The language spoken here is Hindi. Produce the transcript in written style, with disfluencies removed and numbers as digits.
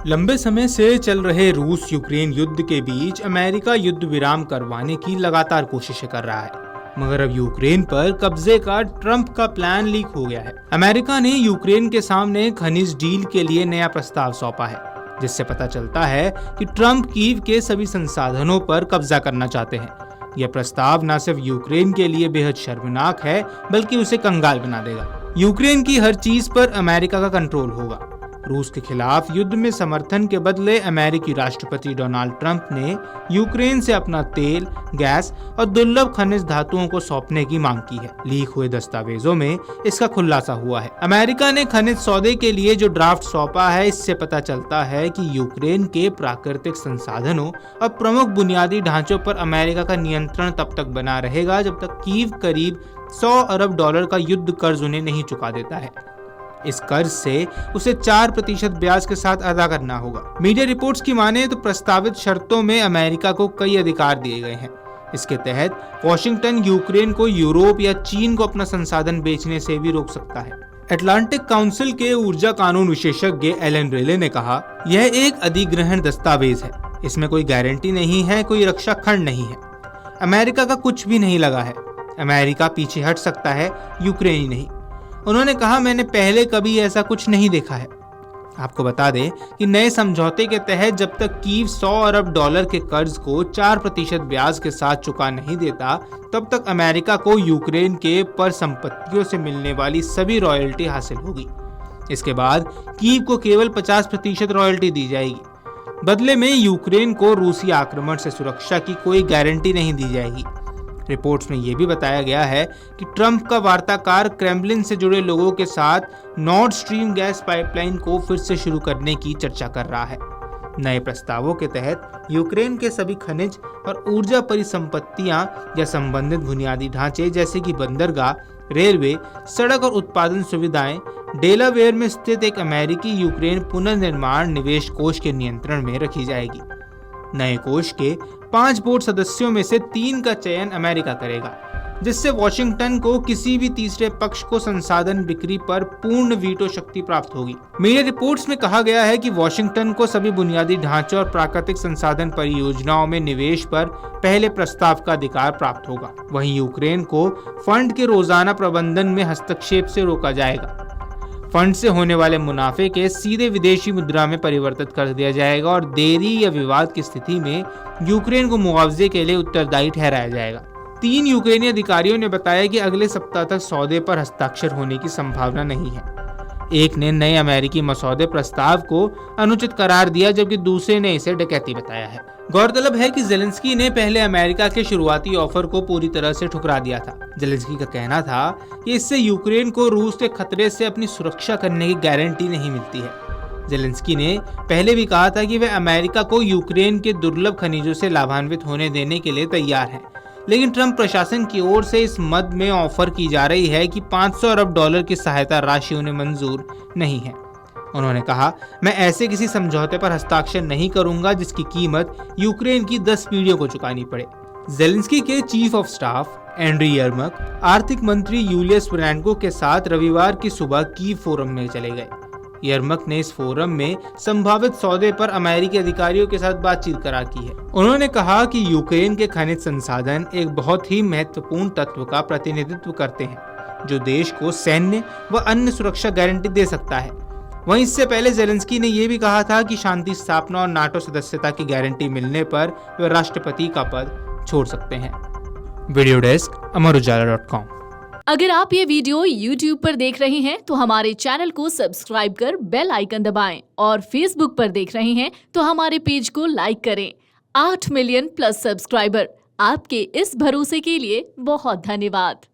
लंबे समय से चल रहे रूस यूक्रेन युद्ध के बीच अमेरिका युद्ध विराम करवाने की लगातार कोशिशें कर रहा है, मगर अब यूक्रेन पर कब्जे का ट्रंप का प्लान लीक हो गया है। अमेरिका ने यूक्रेन के सामने खनिज डील के लिए नया प्रस्ताव सौंपा है, जिससे पता चलता है कि ट्रंप कीव के सभी संसाधनों पर कब्जा करना चाहते हैं। यह प्रस्ताव न सिर्फ यूक्रेन के लिए बेहद शर्मनाक है, बल्कि उसे कंगाल बना देगा। यूक्रेन की हर चीज पर अमेरिका का कंट्रोल होगा। रूस के खिलाफ युद्ध में समर्थन के बदले अमेरिकी राष्ट्रपति डोनाल्ड ट्रंप ने यूक्रेन से अपना तेल, गैस और दुर्लभ खनिज धातुओं को सौंपने की मांग की है। लीक हुए दस्तावेजों में इसका खुलासा हुआ है। अमेरिका ने खनिज सौदे के लिए जो ड्राफ्ट सौंपा है, इससे पता चलता है कि यूक्रेन के प्राकृतिक संसाधनों और प्रमुख बुनियादी ढांचों पर अमेरिका का नियंत्रण तब तक बना रहेगा जब तक कीव करीब $100 अरब का युद्ध कर्ज उन्हें नहीं चुका देता है। इस कर्ज से उसे 4% ब्याज के साथ अदा करना होगा। मीडिया रिपोर्ट्स की माने तो प्रस्तावित शर्तों में अमेरिका को कई अधिकार दिए गए हैं। इसके तहत वॉशिंगटन यूक्रेन को यूरोप या चीन को अपना संसाधन बेचने से भी रोक सकता है। अटलांटिक काउंसिल के ऊर्जा कानून विशेषज्ञ एलन रेले ने कहा, यह एक अधिग्रहण दस्तावेज है। इसमें कोई गारंटी नहीं है, कोई रक्षा खंड नहीं है। अमेरिका का कुछ भी नहीं लगा है। अमेरिका पीछे हट सकता है, यूक्रेन ही नहीं। उन्होंने कहा, मैंने पहले कभी ऐसा कुछ नहीं देखा है। आपको बता दें कि नए समझौते के तहत जब तक कीव $100 अरब के कर्ज को 4% ब्याज के साथ चुका नहीं देता, तब तक अमेरिका को यूक्रेन के परिसंपत्तियों से मिलने वाली सभी रॉयल्टी हासिल होगी। इसके बाद कीव को केवल 50% रॉयल्टी दी जाएगी। बदले में यूक्रेन को रूसी आक्रमण से सुरक्षा की कोई गारंटी नहीं दी जाएगी। रिपोर्ट्स में यह भी बताया गया है कि ट्रंप का वार्ताकार क्रेमलिन से जुड़े लोगों के साथ नॉर्ड स्ट्रीम गैस पाइपलाइन को फिर से शुरू करने की चर्चा कर रहा है। नए प्रस्तावों के तहत यूक्रेन के सभी खनिज और ऊर्जा परिसंपत्तियां या संबंधित बुनियादी ढांचे जैसे कि बंदरगाह, रेलवे, सड़क और उत्पादन सुविधाएं डेलावेयर में स्थित एक अमेरिकी यूक्रेन पुनर्निर्माण निवेश कोष के नियंत्रण में रखी जाएगी। नए कोष के 5 बोर्ड सदस्यों में से 3 का चयन अमेरिका करेगा, जिससे वॉशिंगटन को किसी भी तीसरे पक्ष को संसाधन बिक्री पर पूर्ण वीटो शक्ति प्राप्त होगी। मीडिया रिपोर्ट्स में कहा गया है कि वॉशिंगटन को सभी बुनियादी ढांचे और प्राकृतिक संसाधन परियोजनाओं में निवेश पर पहले प्रस्ताव का अधिकार प्राप्त होगा। वहीं यूक्रेन को फंड के रोजाना प्रबंधन में हस्तक्षेप से रोका जाएगा। फंड से होने वाले मुनाफे के सीधे विदेशी मुद्रा में परिवर्तित कर दिया जाएगा और देरी या विवाद की स्थिति में यूक्रेन को मुआवजे के लिए उत्तरदायी ठहराया जाएगा। 3 यूक्रेनी अधिकारियों ने बताया कि अगले सप्ताह तक सौदे पर हस्ताक्षर होने की संभावना नहीं है। एक ने नए अमेरिकी मसौदे प्रस्ताव को अनुचित करार दिया, जबकि दूसरे ने इसे डकैती बताया है। गौरतलब है कि जेलेंस्की ने पहले अमेरिका के शुरुआती ऑफर को पूरी तरह से ठुकरा दिया था। जेलेंस्की का कहना था कि इससे यूक्रेन को रूस के खतरे से अपनी सुरक्षा करने की गारंटी नहीं मिलती है। जेलेंस्की ने पहले भी कहा था कि वे अमेरिका को यूक्रेन के दुर्लभ खनिजों से लाभान्वित होने देने के लिए तैयार हैं, लेकिन ट्रंप प्रशासन की ओर से इस मद में ऑफर की जा रही है कि $500 अरब की सहायता राशि उन्हें मंजूर नहीं है। उन्होंने कहा, मैं ऐसे किसी समझौते पर हस्ताक्षर नहीं करूंगा जिसकी कीमत यूक्रेन की 10 पीढ़ियों को चुकानी पड़े। जेलेंस्की के चीफ ऑफ स्टाफ एंड्री यर्मक आर्थिक मंत्री यूलियस वरैंको के साथ रविवार की सुबह कीव फोरम में चले गए। यर्मक ने इस फोरम में संभावित सौदे पर अमेरिकी अधिकारियों के साथ बातचीत करा की है। उन्होंने कहा कि यूक्रेन के खनिज संसाधन एक बहुत ही महत्वपूर्ण तत्व का प्रतिनिधित्व करते हैं, जो देश को सैन्य व अन्य सुरक्षा गारंटी दे सकता है। वहीं इससे पहले जेलेंस्की ने यह भी कहा था कि शांति स्थापना और नाटो सदस्यता की गारंटी मिलने पर वे राष्ट्रपति का पद छोड़ सकते हैं। Video desk amarujala.com। अगर आप ये वीडियो YouTube पर देख रहे हैं तो हमारे चैनल को सब्सक्राइब कर बेल आइकन दबाएं और Facebook पर देख रहे हैं तो हमारे पेज को लाइक करें। 8 मिलियन प्लस सब्सक्राइबर, आपके इस भरोसे के लिए बहुत धन्यवाद।